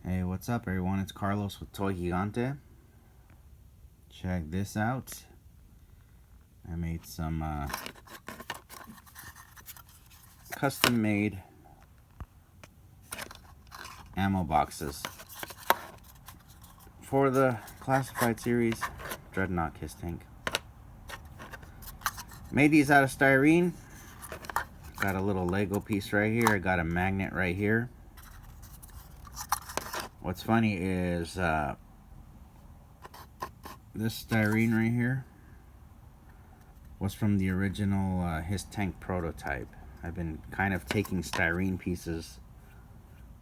Hey, what's up everyone? It's Carlos with Toy Gigante. Check this out. I made some custom made ammo boxes for the classified series Dreadnok HISS tank. Made these out of styrene. Got a little Lego piece right here. I got a magnet right here. What's funny is this styrene right here was from the original HISS tank prototype. I've been kind of taking styrene pieces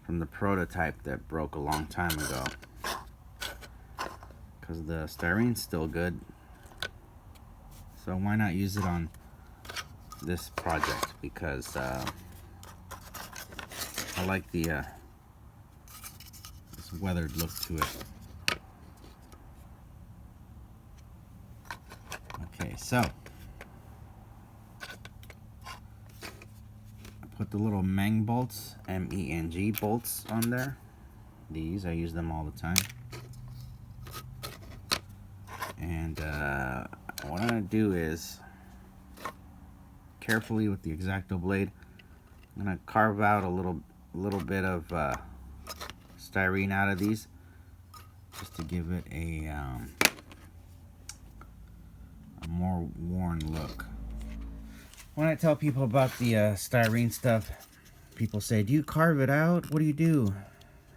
from the prototype that broke a long time ago, because the styrene's still good, so why not use it on this project? Because I like the this weathered look to it. Okay, so put the little Meng bolts, M-E-N-G bolts on there. These, I use them all the time. And what I'm going to do is, carefully with the X-Acto blade, I'm going to carve out a little bit of styrene out of these, just to give it a more worn look. When I tell people about the styrene stuff, people say, do you carve it out? What do you do?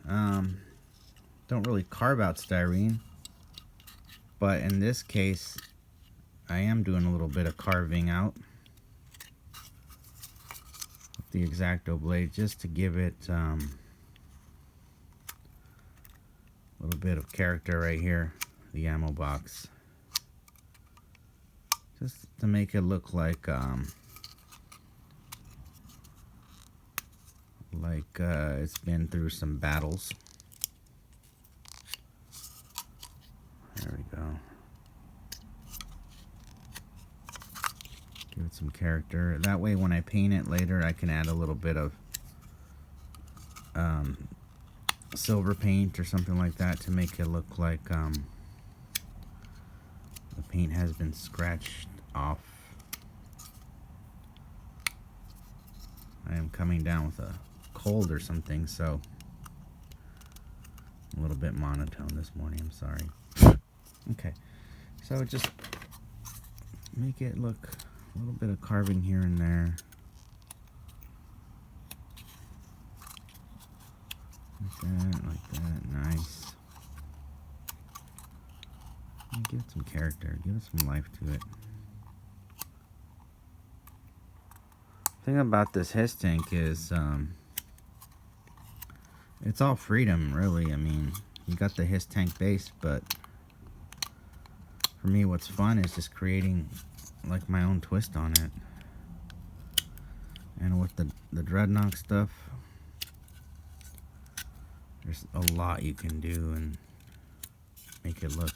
Don't really carve out styrene, but in this case I am doing a little bit of carving out with the X-Acto blade, just to give it a little bit of character right here, the ammo box, just to make it look like it's been through some battles. There we go. Give it some character. That way when I paint it later, I can add a little bit of silver paint or something like that to make it look like the paint has been scratched off. I am coming down with a cold or something, so a little bit monotone this morning. I'm sorry. Okay, so just make it look a little bit of carving here and there. Like that, nice. And give it some character, give it some life to it. The thing about this HISS tank is it's all freedom, really. I mean, you got the HISS tank base, but for me what's fun is just creating like my own twist on it. And with the Dreadnok stuff, there's a lot you can do and make it look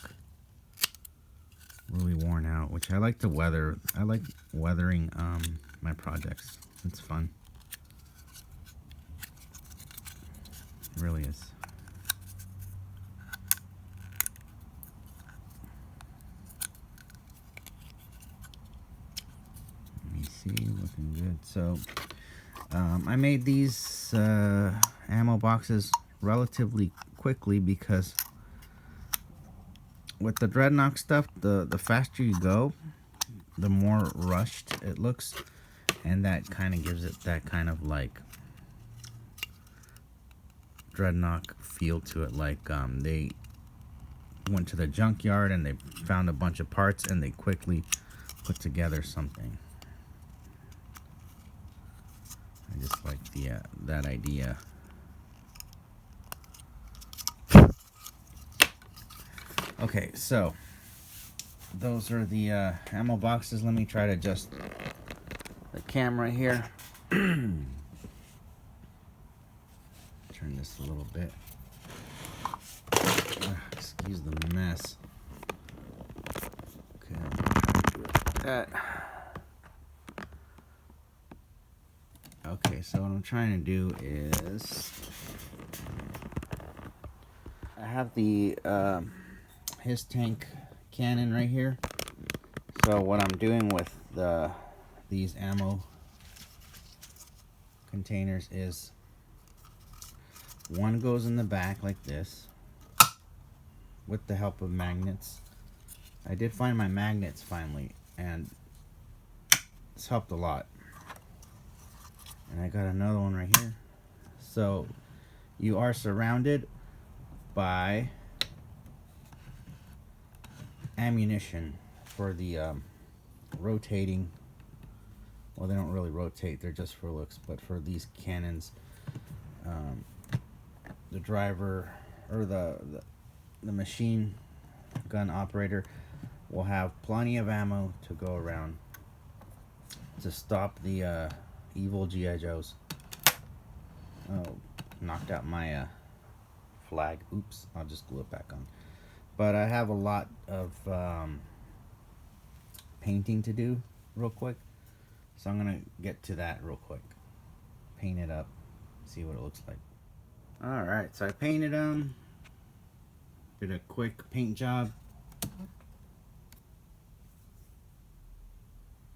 really worn out, which I like to weather. I like weathering my projects. It's fun. It really is. Let me see, looking good. So I made these ammo boxes relatively quickly, because with the Dreadnok stuff, the faster you go, the more rushed it looks, and that kind of gives it that kind of like Dreadnok feel to it. Like they went to the junkyard and they found a bunch of parts and they quickly put together something. I just like the that idea. Okay, so those are the ammo boxes. Let me try to adjust the camera here. Turn this a little bit. Excuse the mess. Okay, I'm gonna do it like that. Okay, so what I'm trying to do is I have the HISS tank cannon right here. So what I'm doing with these ammo containers is one goes in the back like this with the help of magnets. I did find my magnets finally, and it's helped a lot. And I got another one right here. So you are surrounded by ammunition for the rotating. Well, they don't really rotate, they're just for looks, but for these cannons, the driver or the machine gun operator will have plenty of ammo to go around to stop the evil G.I. Joes. Oh, knocked out my flag. Oops, I'll just glue it back on. But I have a lot of painting to do real quick, so I'm gonna get to that real quick. Paint it up, see what it looks like. Alright, so I painted them, did a quick paint job,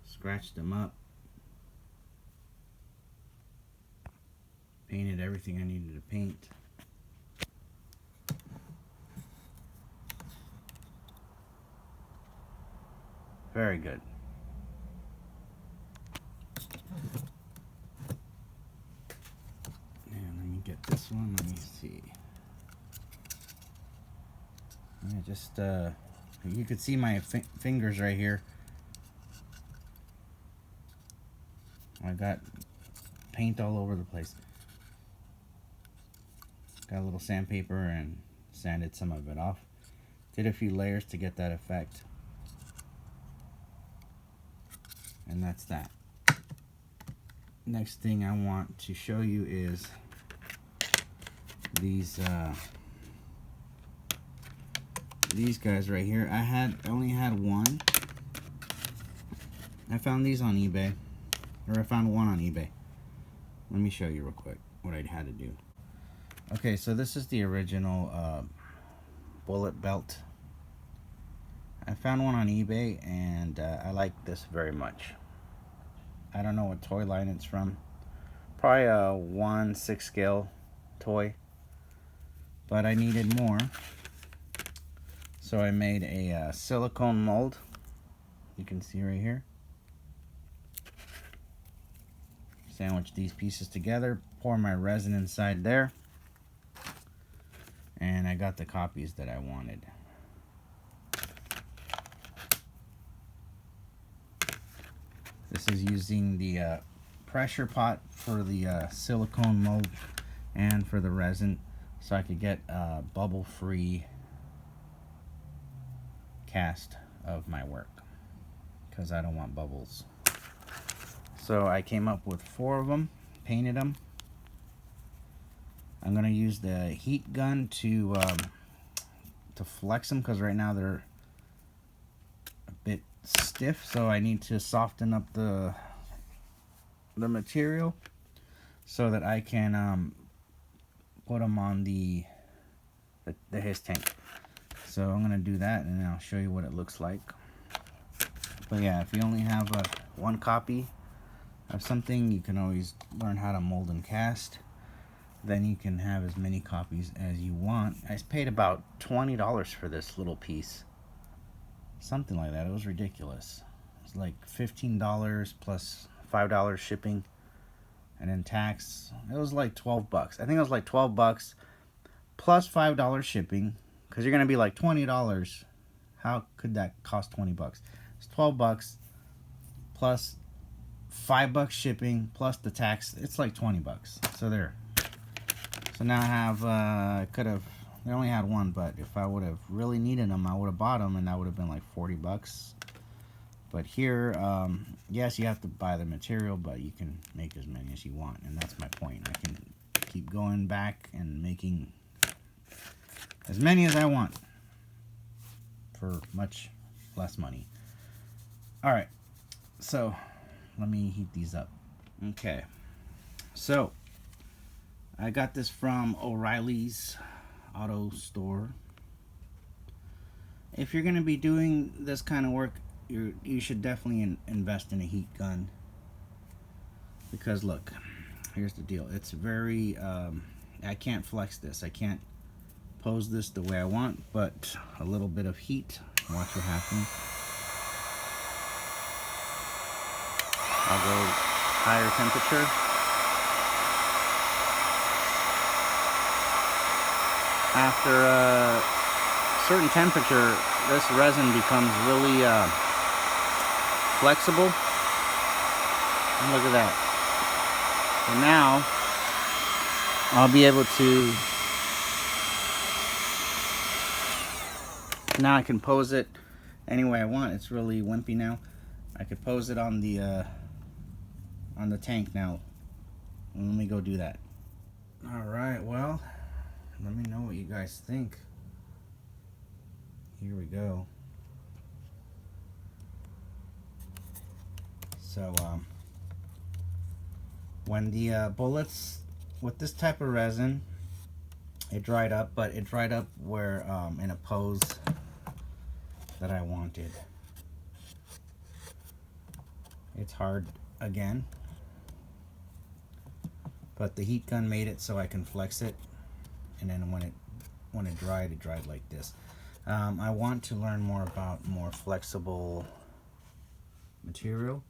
scratched them up, painted everything I needed to paint. Very good. And let me get this one, let me see. Yeah, just you could see my fingers right here. I got paint all over the place. Got a little sandpaper and sanded some of it off. Did a few layers to get that effect. And that's that. Next thing I want to show you is these guys right here. I only had one. I found these on eBay, or I found one on eBay. Let me show you real quick what I had to do. Okay, so this is the original bullet belt. I found one on eBay, and I like this very much. I don't know what toy line it's from. Probably a 1/6 scale toy. But I needed more. So I made a silicone mold. You can see right here. Sandwich these pieces together. Pour my resin inside there. And I got the copies that I wanted. This is using the pressure pot for the silicone mold and for the resin, so I could get a bubble-free cast of my work, because I don't want bubbles. So I came up with 4 of them, painted them. I'm going to use the heat gun to flex them, because right now they're a bit stiff, so I need to soften up the material so that I can put them on the HISS tank. So I'm gonna do that, and then I'll show you what it looks like. But yeah, if you only have one copy of something, you can always learn how to mold and cast. Then you can have as many copies as you want. I paid about $20 for this little piece. Something like that. It was ridiculous. It's like $15 plus $5 shipping, and then tax. It was like 12 bucks. I think it was like 12 bucks plus $5 shipping, because you're gonna be like $20. How could that cost 20 bucks? It's 12 bucks plus $5 shipping plus the tax. It's like 20 bucks. So there. So now I have I only had one, but if I would have really needed them, I would have bought them, and that would have been like 40 bucks. But here, yes, you have to buy the material, but you can make as many as you want, and that's my point. I can keep going back and making as many as I want for much less money. All right, so let me heat these up. Okay, so I got this from O'Reilly's auto store. If you're going to be doing this kind of work, you should definitely invest in a heat gun, because look, here's the deal. It's very I can't flex this, I can't pose this the way I want, but a little bit of heat, watch what happens. I'll go higher temperature. After a certain temperature, this resin becomes really flexible. And look at that. So now I'll be able to, now I can pose it any way I want. It's really wimpy now. I could pose it on the tank now. Let me go do that. Alright, well, let me know what you guys think. Here we go. So when the bullets with this type of resin, it dried up, but it dried up where in a pose that I wanted. It's hard again, but the heat gun made it so I can flex it, and then when it dried like this. I want to learn more about more flexible material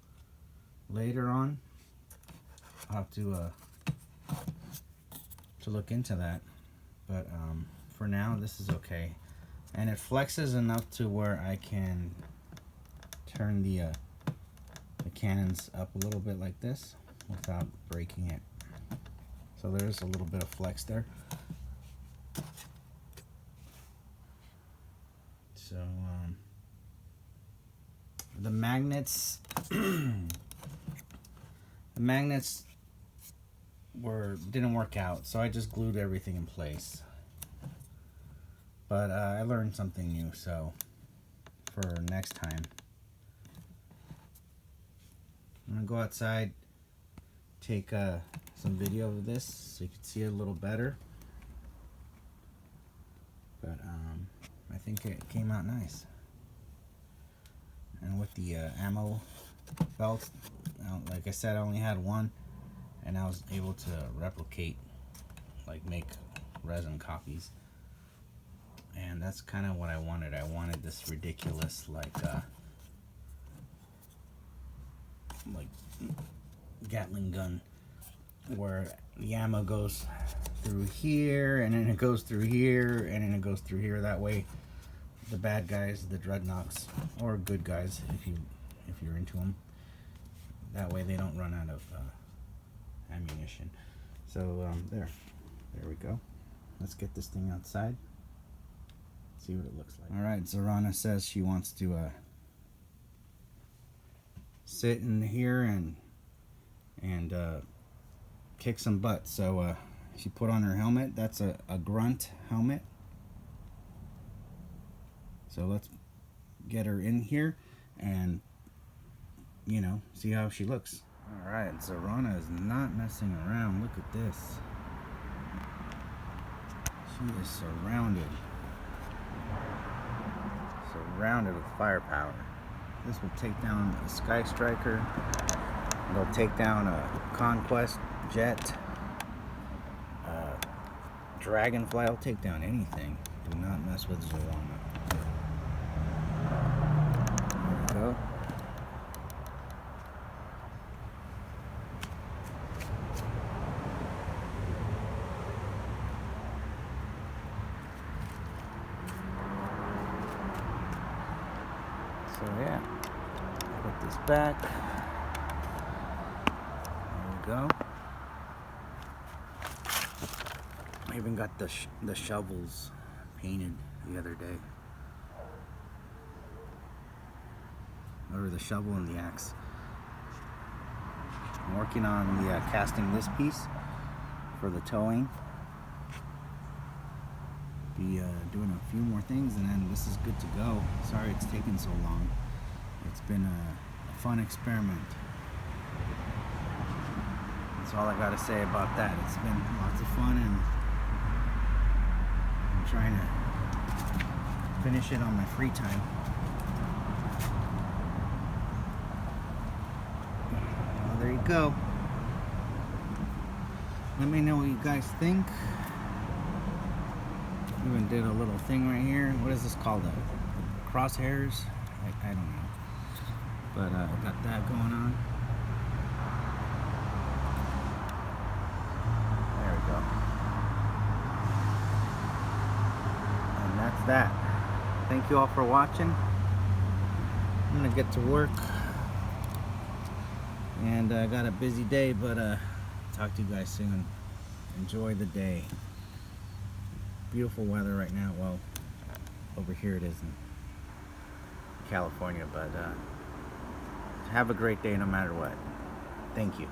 later on. I'll have to look into that, but for now this is okay, and it flexes enough to where I can turn the cannons up a little bit like this without breaking it. So there's a little bit of flex there. So the magnets the magnets didn't work out, so I just glued everything in place. But I learned something new, so for next time I'm gonna go outside, take some video of this so you can see it a little better. But I think it came out nice. And with the ammo belt, like I said, I only had one, and I was able to replicate, like make resin copies. And that's kind of what I wanted. I wanted this ridiculous like Gatling gun where the ammo goes through here, and then it goes through here, and then it goes through here. That way the bad guys, the Dreadnoks, or good guys if you're into them, that way they don't run out of ammunition. So there we go. Let's get this thing outside, see what it looks like. Alright, Zorana says she wants to sit in here and kick some butt. So she put on her helmet. That's a grunt helmet. So let's get her in here and, you know, see how she looks. Alright, Zorana is not messing around. Look at this. She is surrounded with firepower. This will take down a Sky Striker. It'll take down a Conquest jet. Dragonfly will take down anything. Do not mess with Zorana. There we go. So yeah, put this back. There we go. I even got the shovels painted the other day. Or the shovel and the axe. I'm working on the casting this piece for the towing. Be doing a few more things, and then this is good to go. Sorry it's taken so long. It's been a fun experiment. That's all I gotta say about that. It's been lots of fun, and trying to finish it on my free time. Well, there you go. Let me know what you guys think. Even did a little thing right here. What is this called? Crosshairs? I don't know. But got that going on. There we go. And that's that. Thank you all for watching. I'm gonna get to work. And I got a busy day, but talk to you guys soon. Enjoy the day. Beautiful weather right now. Well, over here it is in California, but have a great day no matter what. Thank you.